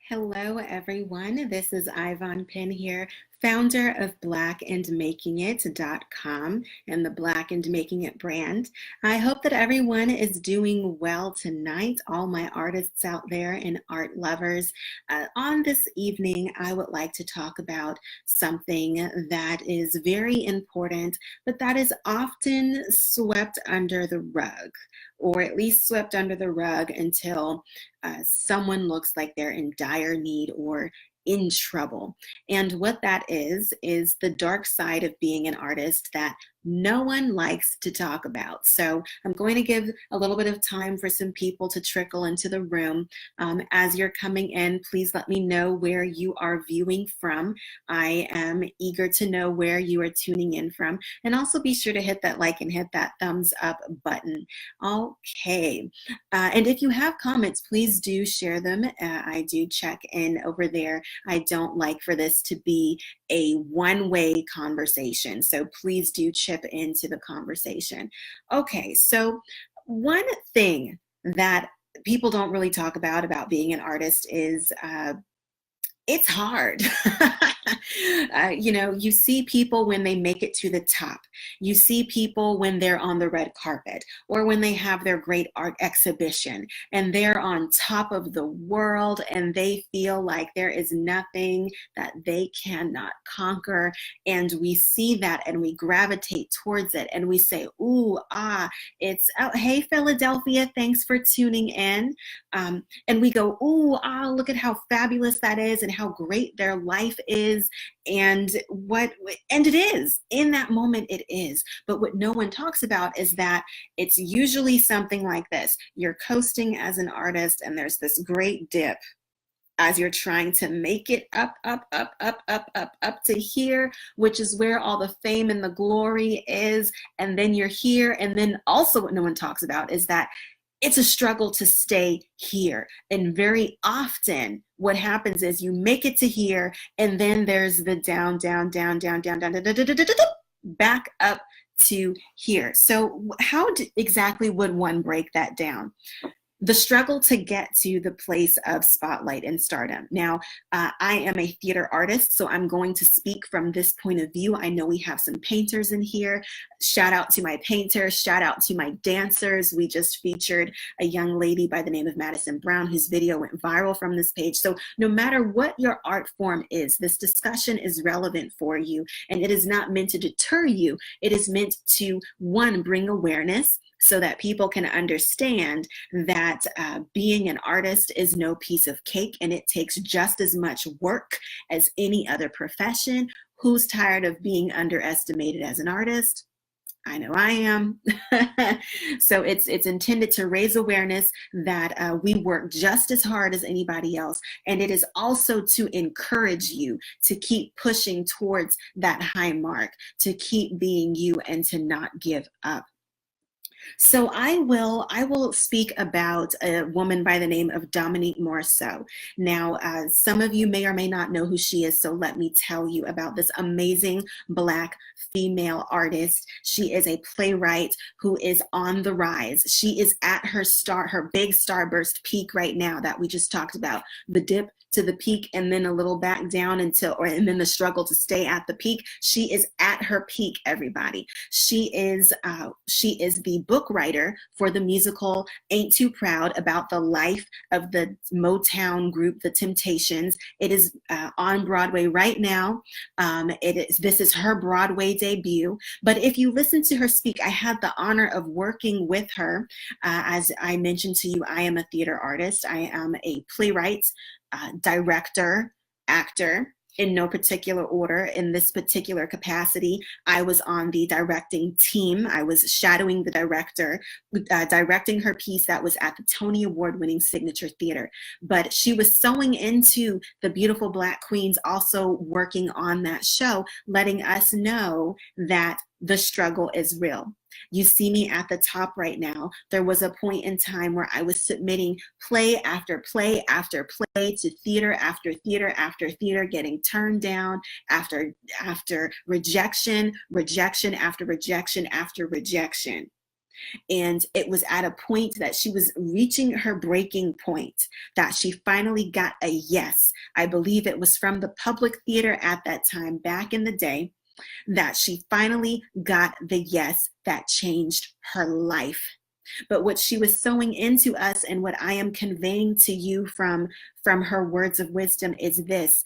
Hello, everyone. This is Ayvaunn Penn here, founder of blackandmakingit.com and the Black and Making It brand. I hope that everyone is doing well tonight, all my artists out there and art lovers. On this evening, I would like to talk about something that is very important, but that is often swept under the rug, or at least swept under the rug until someone looks like they're in dire need or in trouble. And what that is the dark side of being an artist that no one likes to talk about. So I'm going to give a little bit of time for some people to trickle into the room. As you're coming in, please let me know where you are viewing from. I am eager to know where you are tuning in from. And also be sure to hit that like and hit that thumbs up button. Okay. And if you have comments, please do share them. I do check in over there. I don't like for this to be a one-way conversation. So please do chip into the conversation. Okay, so one thing that people don't really talk about being an artist is it's hard. You see people when they make it to the top. You see people when they're on the red carpet or when they have their great art exhibition and they're on top of the world and they feel like there is nothing that they cannot conquer. And we see that and we gravitate towards it and we say, ooh, it's, oh, hey, Philadelphia, thanks for tuning in. And we go, ooh, look at how fabulous that is and how great their life is. And it is in that moment, it is. But what no one talks about is that it's usually something like this. You're coasting as an artist and there's this great dip as you're trying to make it up to here, which is where all the fame and the glory is. And then you're here. And then also what no one talks about is that it's a struggle to stay here. And very often what happens is you make it to here and then there's the down, back up to here. So how exactly would one break that down? The struggle to get to the place of spotlight and stardom. Now, I am a theater artist, so I'm going to speak from this point of view. I know we have some painters in here. Shout out to my painters, shout out to my dancers. We just featured a young lady by the name of Madison Brown, whose video went viral from this page. So no matter what your art form is, this discussion is relevant for you, and it is not meant to deter you. It is meant to, one, bring awareness, so that people can understand that being an artist is no piece of cake and it takes just as much work as any other profession. Who's tired of being underestimated as an artist? I know I am. So it's intended to raise awareness that we work just as hard as anybody else. And it is also to encourage you to keep pushing towards that high mark, to keep being you and to not give up. So I will speak about a woman by the name of Dominique Morisseau. Now, some of you may or may not know who she is, so let me tell you about this amazing Black female artist. She is a playwright who is on the rise. She is at her big starburst peak right now that we just talked about, the dip to the peak and then a little back down and then the struggle to stay at the peak. She is at her peak, everybody. She is the book writer for the musical Ain't Too Proud, about the life of the Motown group, The Temptations. It is on Broadway right now. This is her Broadway debut. But if you listen to her speak, I had the honor of working with her. As I mentioned to you, I am a theater artist. I am a playwright, director, actor, in no particular order. In this particular capacity, I was on the directing team. I was shadowing the director, directing her piece that was at the Tony Award-winning Signature Theater. But she was sewing into the beautiful Black queens also working on that show, letting us know that the struggle is real. You see me at the top right now. There was a point in time where I was submitting play after play after play to theater after theater after theater, getting turned down after rejection after rejection after rejection. And it was at a point that she was reaching her breaking point that she finally got a yes. I believe it was from the public theater at that time, back in the day, that she finally got the yes that changed her life. But what she was sowing into us, and what I am conveying to you from her words of wisdom, is this: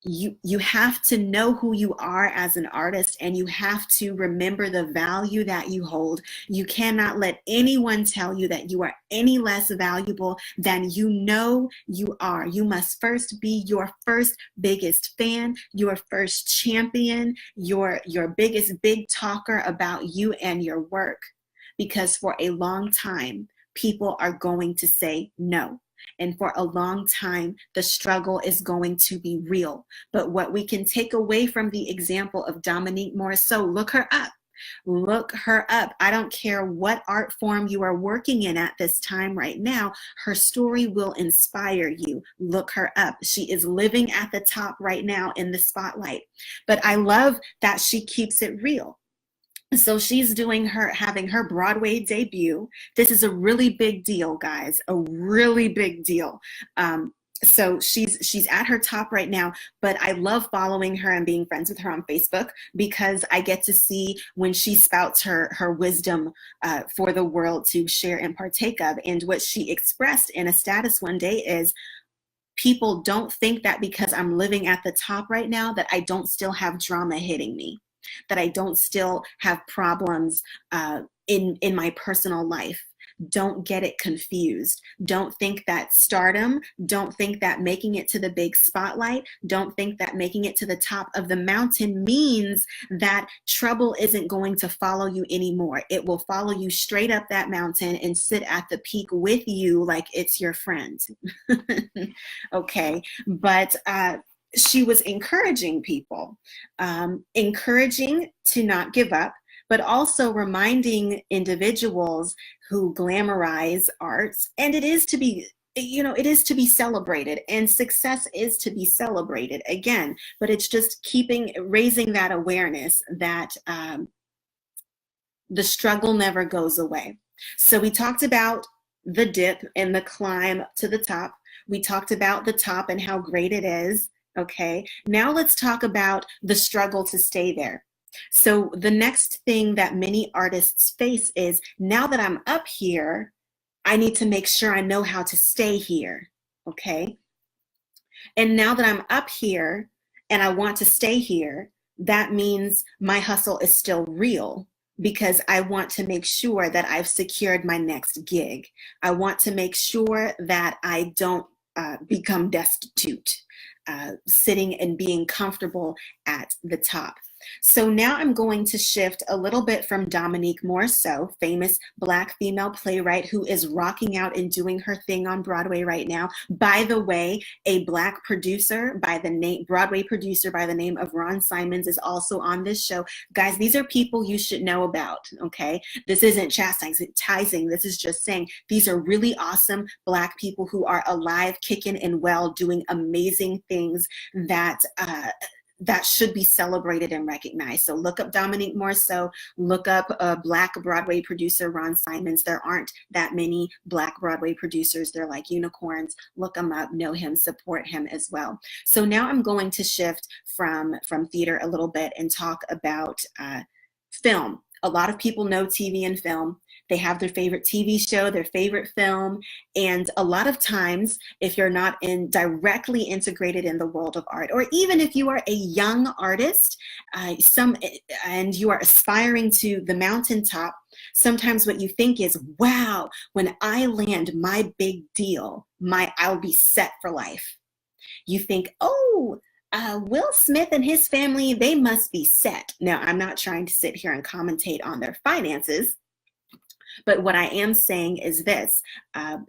you have to know who you are as an artist, and you have to remember the value that you hold. You cannot let anyone tell you that you are any less valuable than you know you are. You must first be your first biggest fan, your first champion, your biggest big talker about you and your work, because for a long time people are going to say no. And for a long time, the struggle is going to be real. But what we can take away from the example of Dominique Morisseau, look her up. Look her up. I don't care what art form you are working in at this time right now. Her story will inspire you. Look her up. She is living at the top right now in the spotlight. But I love that she keeps it real. So she's having her Broadway debut. This is a really big deal, guys, a really big deal. So she's at her top right now, but I love following her and being friends with her on Facebook, because I get to see when she spouts her wisdom for the world to share and partake of. And what she expressed in a status one day is, people don't think that because I'm living at the top right now that I don't still have drama hitting me, that I don't still have problems in my personal life. Don't get it confused. Don't think that stardom, don't think that making it to the big spotlight, don't think that making it to the top of the mountain means that trouble isn't going to follow you anymore. It will follow you straight up that mountain and sit at the peak with you like it's your friend. Okay, but she was encouraging people, encouraging to not give up, but also reminding individuals who glamorize arts, and it is to be, it is to be celebrated, and success is to be celebrated again, but it's just raising that awareness that the struggle never goes away. So we talked about the dip and the climb to the top. We talked about the top and how great it is. Okay, now let's talk about the struggle to stay there. So the next thing that many artists face is, now that I'm up here, I need to make sure I know how to stay here. Okay, and now that I'm up here and I want to stay here, that means my hustle is still real, because I want to make sure that I've secured my next gig. I want to make sure that I don't become destitute, sitting and being comfortable at the top. So now I'm going to shift a little bit from Dominique Morisseau, famous Black female playwright who is rocking out and doing her thing on Broadway right now. By the way, a Black producer Broadway producer by the name of Ron Simons is also on this show. Guys, these are people you should know about, okay? This isn't chastising. This is just saying these are really awesome Black people who are alive, kicking and well, doing amazing things that should be celebrated and recognized. So look up Dominique Morisseau, look up a Black Broadway producer, Ron Simons. There aren't that many Black Broadway producers. They're like unicorns. Look him up, know him, support him as well. So now I'm going to shift from theater a little bit and talk about film. A lot of people know TV and film. They have their favorite TV show, their favorite film, and a lot of times, if you're not directly integrated in the world of art, or even if you are a young artist, and you are aspiring to the mountaintop, sometimes what you think is, wow, when I land my big deal, I'll be set for life. You think, oh, Will Smith and his family, they must be set. Now, I'm not trying to sit here and commentate on their finances, but what I am saying is this.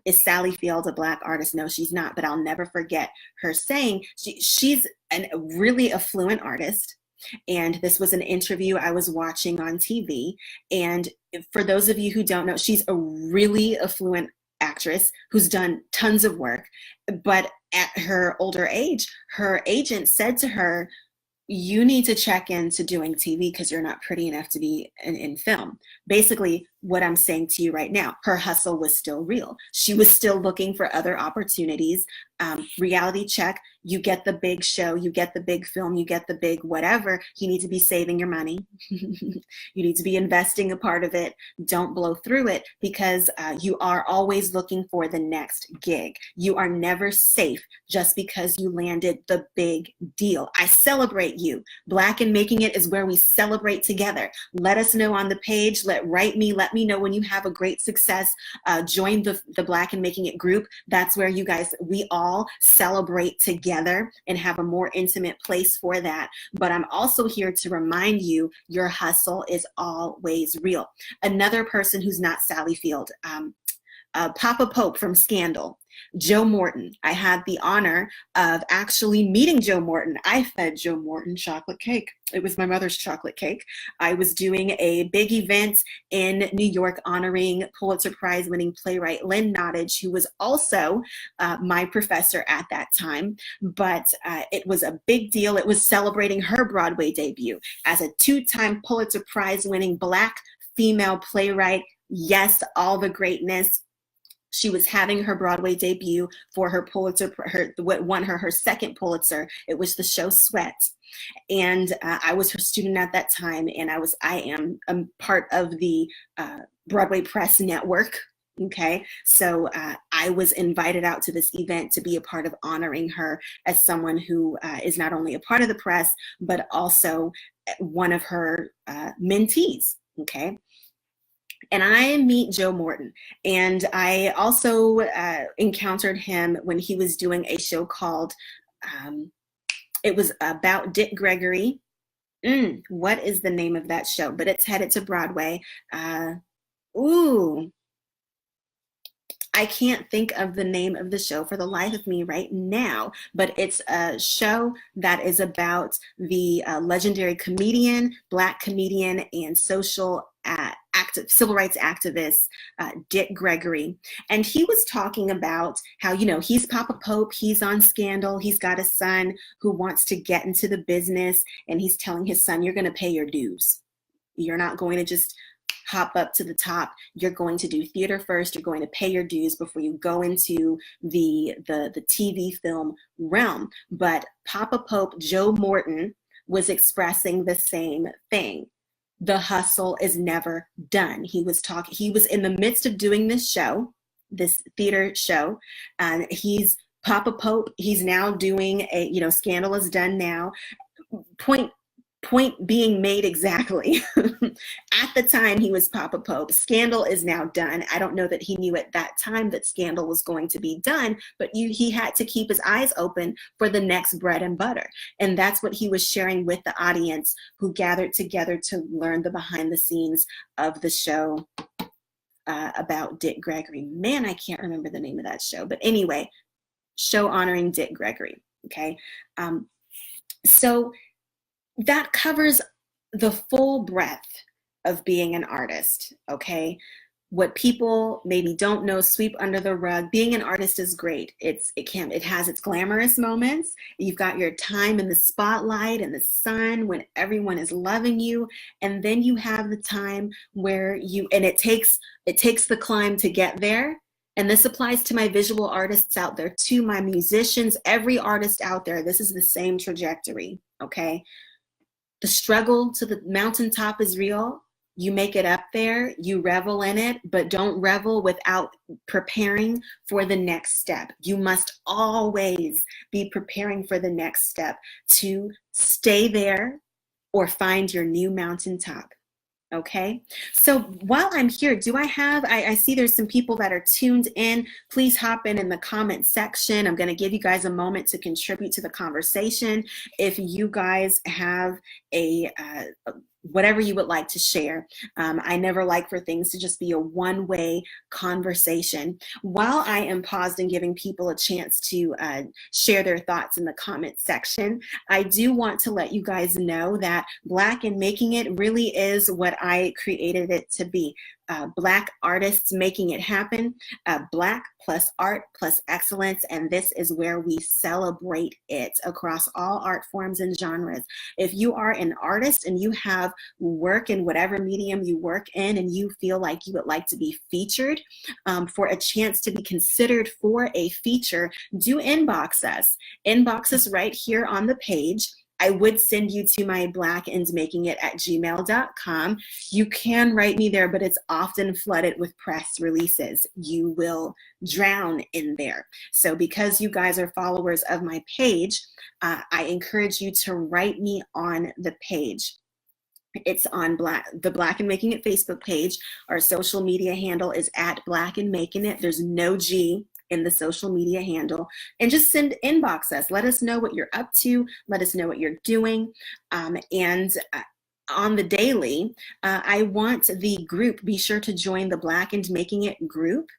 Is Sally Field a Black artist? No, she's not, but I'll never forget her saying she's a really affluent artist. And this was an interview I was watching on TV. And for those of you who don't know, she's a really affluent actress who's done tons of work. But at her older age, her agent said to her, you need to check into doing TV because you're not pretty enough to be in film. Basically, what I'm saying to you right now. Her hustle was still real. She was still looking for other opportunities. Reality check, you get the big show, you get the big film, you get the big whatever. You need to be saving your money. You need to be investing a part of it. Don't blow through it, because you are always looking for the next gig. You are never safe just because you landed the big deal. I celebrate you. Black and Making It is where we celebrate together. Let us know on the page. Let me know when you have a great success. Join the Black and Making It group. That's where you guys, we all celebrate together and have a more intimate place for that. But I'm also here to remind you, your hustle is always real. Another person who's not Sally Field, Papa Pope from Scandal, Joe Morton. I had the honor of actually meeting Joe Morton. I fed Joe Morton chocolate cake. It was my mother's chocolate cake. I was doing a big event in New York honoring Pulitzer Prize winning playwright Lynn Nottage, who was also my professor at that time. But it was a big deal. It was celebrating her Broadway debut as a 2-time Pulitzer Prize winning Black female playwright. Yes, all the greatness. She was having her Broadway debut for her Pulitzer, what won her second Pulitzer. It was the show Sweat. And I was her student at that time, and I am a part of the Broadway Press Network. Okay, so I was invited out to this event to be a part of honoring her as someone who is not only a part of the press, but also one of her mentees. Okay. And I meet Joe Morton, and I also encountered him when he was doing a show called, it was about Dick Gregory. What is the name of that show? But it's headed to Broadway. I can't think of the name of the show for the life of me right now, but it's a show that is about the legendary comedian, Black comedian, and social civil rights activist, Dick Gregory. And he was talking about how, he's Papa Pope, he's on Scandal, he's got a son who wants to get into the business, and he's telling his son, you're going to pay your dues. You're not going to just hop up to the top. You're going to do theater first. You're going to pay your dues before you go into the TV film realm. But Papa Pope, Joe Morton, was expressing the same thing. The hustle is never done. He was in the midst of doing this theater show, and he's Papa Pope. He's now doing Scandal is done now. Point being made exactly. At the time he was Papa Pope, Scandal is now done. I don't know that he knew at that time that Scandal was going to be done, but he had to keep his eyes open for the next bread and butter. And that's what he was sharing with the audience who gathered together to learn the behind the scenes of the show about Dick Gregory. Man, I can't remember the name of that show. But anyway, show honoring Dick Gregory. Okay. So that covers the full breadth of being an artist, okay? What people maybe don't know, sweep under the rug. Being an artist is great. It has its glamorous moments. You've got your time in the spotlight and the sun when everyone is loving you, and then you have the time where it takes the climb to get there. And this applies to my visual artists out there, to my musicians, every artist out there. This is the same trajectory, okay? The struggle to the mountaintop is real. You make it up there, you revel in it, but don't revel without preparing for the next step. You must always be preparing for the next step to stay there or find your new mountaintop. Okay, so while I'm here, I see there's some people that are tuned in. Please hop in the comment section. I'm going to give you guys a moment to contribute to the conversation. If you guys have whatever you would like to share. I never like for things to just be a one-way conversation. While I am paused and giving people a chance to share their thoughts in the comment section, I do want to let you guys know that Black and Making It really is what I created it to be. Black artists making it happen, Black plus art plus excellence. And this is where we celebrate it across all art forms and genres. If you are an artist and you have work in whatever medium you work in, and you feel like you would like to be featured, for a chance to be considered for a feature, do inbox us. Inbox us right here on the page. I would send you to my blackandmakingit@gmail.com. You can write me there, but it's often flooded with press releases. You will drown in there. So because you guys are followers of my page, I encourage you to write me on the page. It's on the Black and Making It Facebook page. Our social media handle is @blackandmakingit. There's no G in the social media handle. And just inbox us. Let us know what you're up to. Let us know what you're doing. And on the daily, I want the group, be sure to join the Black and Making It group.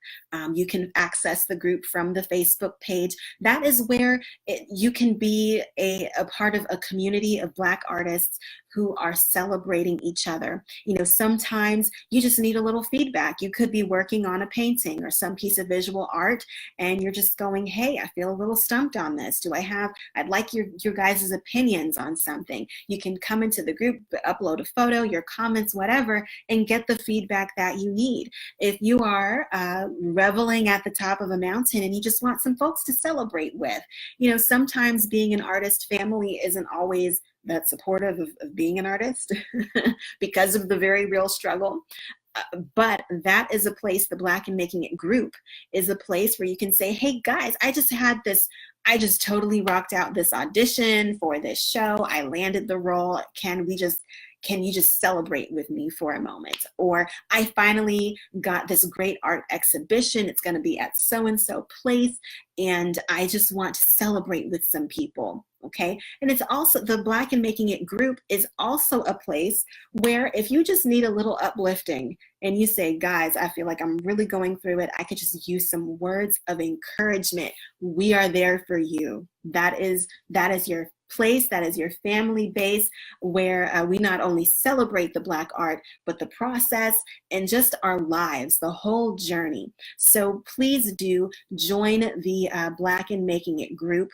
You can access the group from the Facebook page. That is where you can be a part of a community of Black artists who are celebrating each other. You know, sometimes you just need a little feedback. You could be working on a painting or some piece of visual art, and you're just going, hey, I feel a little stumped on this. I'd like your guys' opinions on something. You can come into the group, upload a photo, your comments, whatever, and get the feedback that you need. If you are reveling at the top of a mountain and you just want some folks to celebrate with, you know, sometimes being an artist family isn't always that supportive of being an artist because of the very real struggle. But that is a place, the Black and Making It group is a place where you can say, hey guys, I just totally rocked out this audition for this show. I landed the role. Can you just celebrate with me for a moment? Or I finally got this great art exhibition. It's going to be at so-and-so place, and I just want to celebrate with some people. Okay. And it's also, the Black and Making It group is also a place where if you just need a little uplifting and you say, guys, I feel like I'm really going through it, I could just use some words of encouragement. We are there for you. That is your place, that is your family base, where we not only celebrate the Black art, but the process and just our lives, the whole journey. So please do join the Black and Making It group.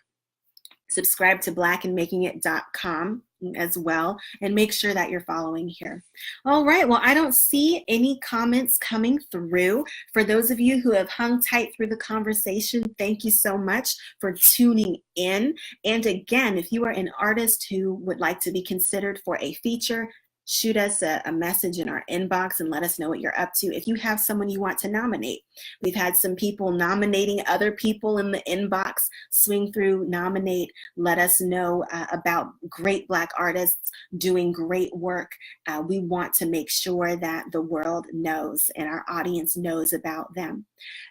Subscribe to blackandmakingit.com as well, and make sure that you're following here. All right, well, I don't see any comments coming through. For those of you who have hung tight through the conversation, thank you so much for tuning in. And again, if you are an artist who would like to be considered for a feature, shoot us a message in our inbox and let us know what you're up to. If you have someone you want to nominate, we've had some people nominating other people in the inbox. Swing through, nominate, let us know about great Black artists doing great work. We want to make sure that the world knows and our audience knows about them.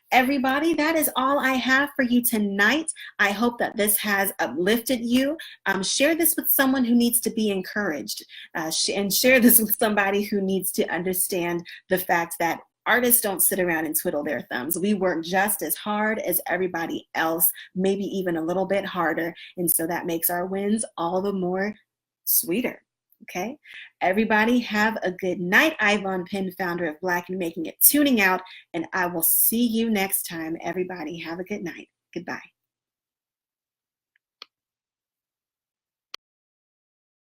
Everybody, that is all I have for you tonight. I hope that this has uplifted you. Share this with someone who needs to be encouraged, and share this with somebody who needs to understand the fact that artists don't sit around and twiddle their thumbs. We work just as hard as everybody else, maybe even a little bit harder. And so that makes our wins all the more sweeter. Okay, everybody have a good night. Ayvaunn, Penn, founder of Black and Making It, tuning out, and I will see you next time. Everybody have a good night. Goodbye.